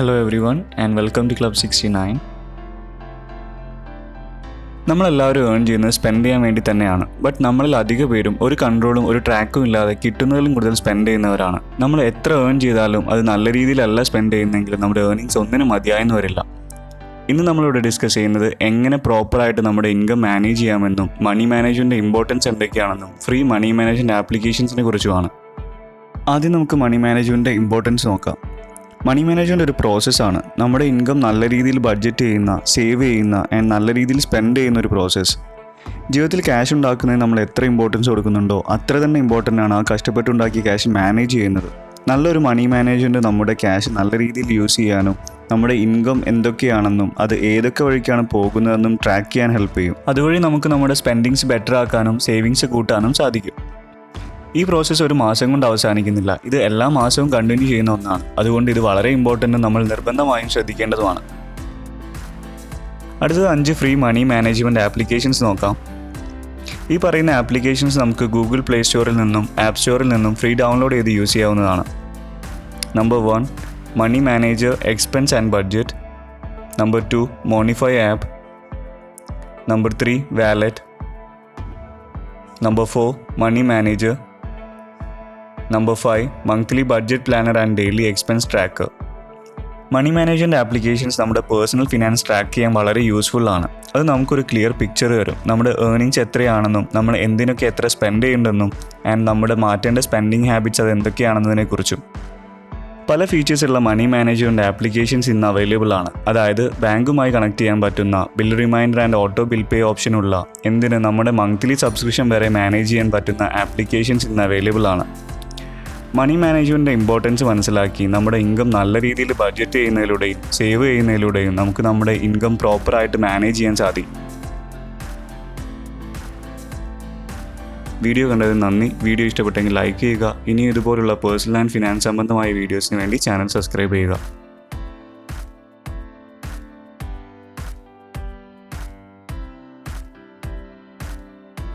Hello everyone and welcome to Club 69. നമ്മളെല്ലാവരും earn ചെയ്യുന്നത് spend ചെയ്യാൻ വേണ്ടി തന്നെയാണ്. ബട്ട് നമ്മളിൽ അധിക പേരും ഒരു കൺട്രോളും ഒരു ട്രാക്കും ഇല്ലാതെ കിട്ടുന്നതിലും കൂടുതൽ സ്പെൻഡ് ചെയ്യുന്നവരാണ്. നമ്മൾ എത്ര ഏൺ ചെയ്താലും അത് നല്ല രീതിയിലല്ല സ്പെൻഡ് ചെയ്യുന്നെങ്കിൽ നമ്മുടെ ഏർണിങ്സ് ഒന്നിനും മതിയായെന്ന് വരില്ല. ഇന്ന് നമ്മളിവിടെ ഡിസ്കസ് ചെയ്യുന്നത് എങ്ങനെ പ്രോപ്പറായിട്ട് നമ്മുടെ ഇൻകം മാനേജ് ചെയ്യാമെന്നും മണി മാനേജ്മെൻറ്റിൻ്റെ ഇമ്പോർട്ടൻസ് എന്തൊക്കെയാണെന്നും ഫ്രീ മണി മാനേജ്മെൻറ്റ് ആപ്ലിക്കേഷൻസിനെ കുറിച്ചുമാണ്. ആദ്യം നമുക്ക് മണി മാനേജ്മെൻറ്റിൻ്റെ ഇമ്പോർട്ടൻസ് നോക്കാം. മണി മാനേജ്മെൻറ്റ് ഒരു പ്രോസസ്സാണ്. നമ്മുടെ ഇൻകം നല്ല രീതിയിൽ ബഡ്ജറ്റ് ചെയ്യുന്ന, സേവ് ചെയ്യുന്ന ആൻഡ് നല്ല രീതിയിൽ സ്പെൻഡ് ചെയ്യുന്ന ഒരു പ്രോസസ്സ്. ജീവിതത്തിൽ ക്യാഷ് ഉണ്ടാക്കുന്നതിന് നമ്മൾ എത്ര ഇമ്പോർട്ടൻസ് കൊടുക്കുന്നുണ്ടോ അത്ര തന്നെ ഇമ്പോർട്ടൻ്റ് ആണ് ആ കഷ്ടപ്പെട്ടുണ്ടാക്കിയ ക്യാഷ് മാനേജ് ചെയ്യുന്നത്. നല്ലൊരു മണി മാനേജ്മെൻറ്റ് നമ്മുടെ ക്യാഷ് നല്ല രീതിയിൽ യൂസ് ചെയ്യാനും നമ്മുടെ ഇൻകം എന്തൊക്കെയാണെന്നും അത് ഏതൊക്കെ വഴിക്കാണ് പോകുന്നതെന്നും ട്രാക്ക് ചെയ്യാൻ ഹെൽപ്പ് ചെയ്യും. അതുവഴി നമുക്ക് നമ്മുടെ സ്പെൻഡിങ്സ് ബെറ്റർ ആക്കാനും സേവിങ്സ് കൂട്ടാനും സാധിക്കും. ഈ പ്രോസസ്സ് ഒരു മാസം കൊണ്ട് അവസാനിക്കുന്നില്ല. ഇത് എല്ലാ മാസവും കണ്ടിന്യൂ ചെയ്യുന്ന ഒന്നാണ്. അതുകൊണ്ട് ഇത് വളരെ ഇമ്പോർട്ടൻ്റ്, നമ്മൾ നിർബന്ധമായും ശ്രദ്ധിക്കേണ്ടതുമാണ്. അടുത്തത് 5 ഫ്രീ മണി മാനേജ്മെൻറ്റ് ആപ്ലിക്കേഷൻസ് നോക്കാം. ഈ പറയുന്ന ആപ്ലിക്കേഷൻസ് നമുക്ക് ഗൂഗിൾ പ്ലേ സ്റ്റോറിൽ നിന്നും ആപ്പ് സ്റ്റോറിൽ നിന്നും ഫ്രീ ഡൗൺലോഡ് ചെയ്ത് യൂസ് ചെയ്യാവുന്നതാണ്. Number 1 money manager expense and budget. Number 2 Monefy app. Number 3 wallet. Number 4 money manager. Number 5 monthly budget planner and daily expense tracker. Money management applications നമ്മുടെ personal finance track ചെയ്യാൻ വളരെ useful ആണ്. അത് നമുക്കൊരു clear picture തരും. നമ്മുടെ earnings എത്രയാണെന്നും നമ്മൾ എന്തിനൊക്കെ എത്ര സ്പെൻഡ് ചെയ്യേണ്ടെന്നും ആൻഡ് നമ്മുടെ മാറ്റേണ്ട സ്പെൻഡിങ് ഹാബിറ്റ്സ് അത് എന്തൊക്കെയാണെന്നതിനെക്കുറിച്ചും. പല ഫീച്ചേഴ്സുള്ള മണി മാനേജ്മെൻറ്റ് ആപ്ലിക്കേഷൻസ് ഇന്ന് അവൈലബിൾ ആണ്. അതായത് ബാങ്കുമായി കണക്ട് ചെയ്യാൻ പറ്റുന്ന, bill reminder and auto bill pay ഓപ്ഷനുള്ള, എന്തിന് നമ്മുടെ മന്ത്ലി സബ്സ്ക്രിപ്ഷൻ വരെ മാനേജ് ചെയ്യാൻ പറ്റുന്ന ആപ്ലിക്കേഷൻസ് ഇന്ന് അവൈലബിൾ ആണ്. മണി മാനേജ്മെൻറ്റിൻ്റെ ഇമ്പോർട്ടൻസ് മനസ്സിലാക്കി നമ്മുടെ ഇൻകം നല്ല രീതിയിൽ ബഡ്ജറ്റ് ചെയ്യുന്നതിലൂടെയും സേവ് ചെയ്യുന്നതിലൂടെയും നമുക്ക് നമ്മുടെ ഇൻകം പ്രോപ്പറായിട്ട് മാനേജ് ചെയ്യാൻ സാധിക്കും. വീഡിയോ കണ്ടതിന് നന്ദി. വീഡിയോ ഇഷ്ടപ്പെട്ടെങ്കിൽ ലൈക്ക് ചെയ്യുക. ഇനി ഇതുപോലുള്ള പേഴ്സണൽ ആൻഡ് ഫിനാൻസ് സംബന്ധമായ വീഡിയോസിന് വേണ്ടി ചാനൽ സബ്സ്ക്രൈബ് ചെയ്യുക.